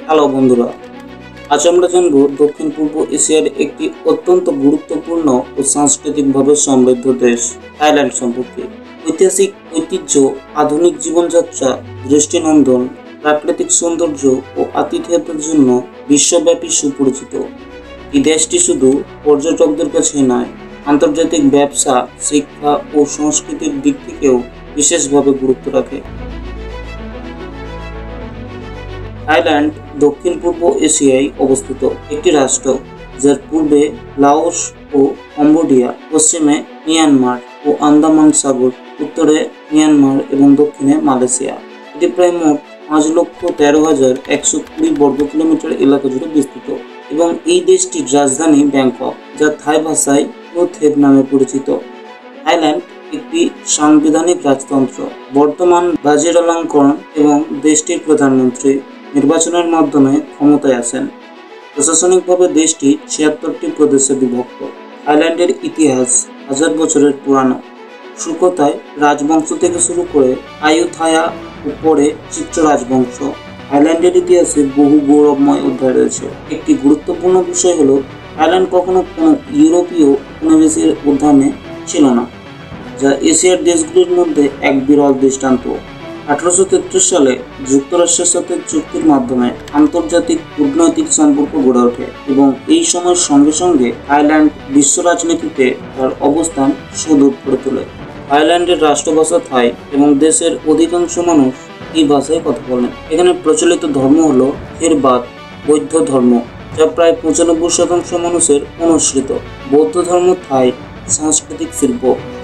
Hello বন্ধুরা, আজ আমরা জানব দক্ষিণ পূর্ব এশিয়ার একটি অত্যন্ত গুরুত্বপূর্ণ ও সাংস্কৃতিকভাবে সমৃদ্ধ দেশ থাইল্যান্ড সম্পর্কে। ঐতিহাসিক ঐতিহ্য, আধুনিক জীবনযাত্রা, দৃষ্টিনন্দন প্রাকৃতিক সৌন্দর্য ও আতিথেয়তার জন্য বিশ্বব্যাপী সুপরিচিত। এই দেশটি শুধু পর্যটকদের কাছেই নয়, আন্তর্জাতিক ব্যবসা, শিক্ষা ও সংস্কৃতির দিক থেকেও বিশেষভাবে গুরুত্ব রাখে। থাইল্যান্ড দক্ষিণ পূর্ব এশিয়ায় অবস্থিত একটি রাষ্ট্র, যার পূর্বে লাওস ও কম্বোডিয়া, পশ্চিমে মিয়ানমার ও আন্দামান সাগর, উত্তরে মিয়ানমার এবং দক্ষিণে মালয়েশিয়া। এটি প্রায় মোট 5,13,120 বর্গ কিলোমিটার এলাকা জুড়ে বিস্তৃত এবং এই দেশটির রাজধানী ব্যাংকক, যা থাই ভাষায় প্রথেব নামে পরিচিত। থাইল্যান্ড একটি সাংবিধানিক রাজতন্ত্র। বর্তমান বাজিরালঙ্করন এবং দেশটির প্রধানমন্ত্রী নির্বাচনের মাধ্যমে ক্ষমতায় আসেন। প্রশাসনিকভাবে দেশটি 76টি প্রদেশে বিভক্ত। থাইল্যান্ডের ইতিহাস হাজার বছরের পুরানো। সুকোথাই রাজবংশ থেকে শুরু করে আয়ুথায়া ও পরে চিত্র রাজবংশ, থাইল্যান্ডের ইতিহাসে বহু গৌরবময় অধ্যায় রয়েছে। একটি গুরুত্বপূর্ণ বিষয় হলো থাইল্যান্ড কখনো কোনো ইউরোপীয় উপনিবেশের অধীনে ছিল না, যা এশিয়ার দেশগুলির মধ্যে এক বিরল দৃষ্টান্ত। 1833 সালে যুক্তরাষ্ট্রের সাথে চুক্তির মাধ্যমে আন্তর্জাতিক কূটনৈতিক সম্পর্ক গড়ে ওঠে এবং এই সময়ের সঙ্গে সঙ্গে থাইল্যান্ড বিশ্ব রাজনীতিতে তার অবস্থান সুদূর করে তোলে। থাইল্যান্ডের রাষ্ট্রভাষা থাই এবং দেশের অধিকাংশ মানুষ এই ভাষায় কথা বলেন। এখানে প্রচলিত ধর্ম হল থেরবাদ, বৌদ্ধ ধর্ম, যা প্রায় 95% মানুষের অনুসৃত। বৌদ্ধ ধর্ম থাই সাংস্কৃতিক শিল্প,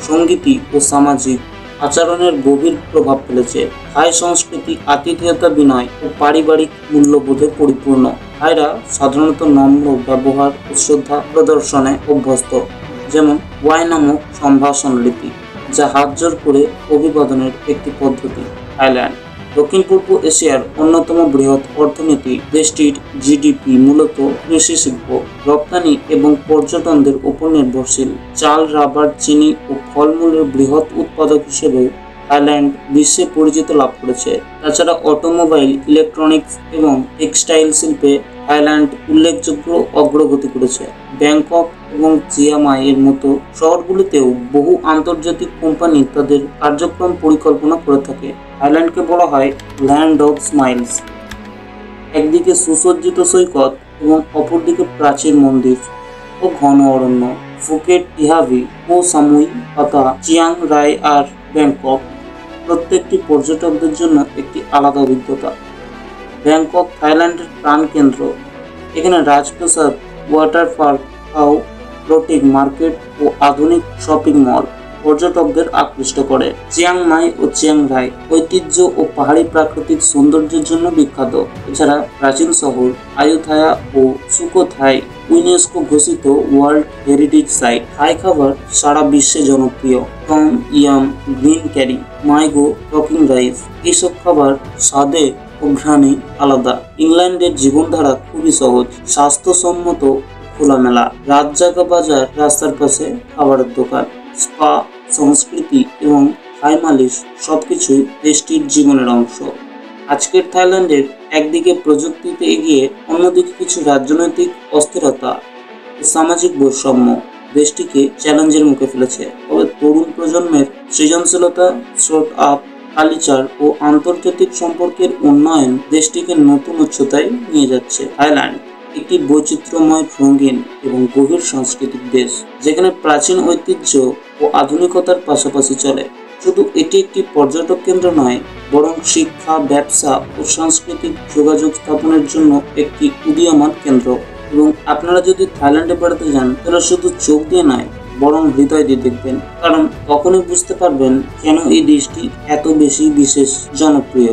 সঙ্গীতি ও সামাজিক আচরণের গভীর প্রভাব ফেলেছে। থাই সংস্কৃতি আতিথেয়তা, বিনয় ও পারিবারিক মূল্যবোধে পরিপূর্ণ। থাইরা সাধারণত নম্র ব্যবহার ও শ্রদ্ধা প্রদর্শনে অভ্যস্ত, যেমন ওয়াই নামক সম্ভাষণ রীতি, যা হাত জোর করে অভিবাদনের একটি পদ্ধতি। থাইল্যান্ড দক্ষিণ পূর্ব এশিয়ার অন্যতম বৃহৎ অর্থনীতি। দেশটির জিডিপি মূলত কৃষি শিল্প, রপ্তানি এবং পর্যটনদের উপর নির্ভরশীল। চাল, রাবার, চিনি ও ফলমূলের বৃহৎ উৎপাদক হিসেবে থাইল্যান্ড বিশ্বে পরিচিতি লাভ করেছে। তাছাড়া অটোমোবাইল, ইলেকট্রনিক্স এবং টেক্সটাইল শিল্পে থাইল্যান্ড উল্লেখযোগ্য অগ্রগতি করেছে। ব্যাংকক এবং চিয়ামাই এর মতো শহরগুলিতেও বহু আন্তর্জাতিক কোম্পানি তাদের কার্যক্রম পরিকল্পনা করে থাকে। থাইল্যান্ডকে বলা হয় ল্যান্ড অফ স্মাইলস। একদিকে সুসজ্জিত সৈকত এবং অপরদিকে প্রাচীন মন্দির ও ঘন অরণ্য। ফুকেট, ইহাভি ও সামুই তথা চিয়াং রাই আর ব্যাংকক প্রত্যেকটি পর্যটকদের জন্য একটি আলাদা অভিজ্ঞতা। ব্যাংকক থাইল্যান্ডের প্রাণকেন্দ্র। এখানে রাজপ্রাসাদ, ওয়াটার পার্ক, ফ্লোটিং মার্কেট ও আধুনিক শপিং মল পর্যটকদের আকৃষ্ট করে। চিয়াংমাই ও চিয়াং রাই ঐতিহ্য ও পাহাড়ি প্রাকৃতিক সৌন্দর্যের জন্য বিখ্যাত। এছাড়া প্রাচীন শহর আয়ুথায়া ও সুকোথাই ইউনেস্কো ঘোষিত ওয়ার্ল্ড হেরিটেজ সাইট। থাই খাবার সারা বিশ্বে জনপ্রিয়। টম ইয়াম, গ্রিন ক্যারি, মাইগো, টকিং রাইস, এইসব খাবার স্বাদে ও ঘ্রাণে আলাদা। ইংল্যান্ডের জীবনধারা খুবই সহজ, স্বাস্থ্যসম্মত, খোলামেলা। রাত জাগা বাজার, রাস্তার পাশে খাবারের দোকান, স্পা, সংস্কৃতি এবং থাই মালিশ সবকিছুই দেশটির জীবনের অংশ। আজকের থাইল্যান্ডের একদিকে প্রযুক্তিতে এগিয়ে, অন্যদিকে কিছু রাজনৈতিক অস্থিরতা ও সামাজিক বৈষম্য দেশটিকে চ্যালেঞ্জের মুখে ফেলেছে। তবে তরুণ প্রজন্মের সৃজনশীলতা, স্টার্ট আপ কালচার ও আন্তর্জাতিক সম্পর্কের উন্নয়ন দেশটিকে নতুন উচ্চতায় নিয়ে যাচ্ছে। থাইল্যান্ড একটি বৈচিত্র্যময়, রঙিন এবং গভীর সাংস্কৃতিক দেশ, যেখানে প্রাচীন ঐতিহ্য ও আধুনিকতার পাশাপাশি চলে। শুধু এটি একটি পর্যটক কেন্দ্র নয়, বরং শিক্ষা, ব্যবসা ও সাংস্কৃতিক যোগাযোগ স্থাপনের জন্য একটি উদীয়মান কেন্দ্র। এবং আপনারা যদি থাইল্যান্ডে বেড়াতে যান, তাহলে শুধু চোখ দিয়ে নয়, বরং হৃদয় দিয়ে দেখবেন, কারণ তখনই বুঝতে পারবেন কেন এই দেশটি এত বেশি বিশেষ, জনপ্রিয়।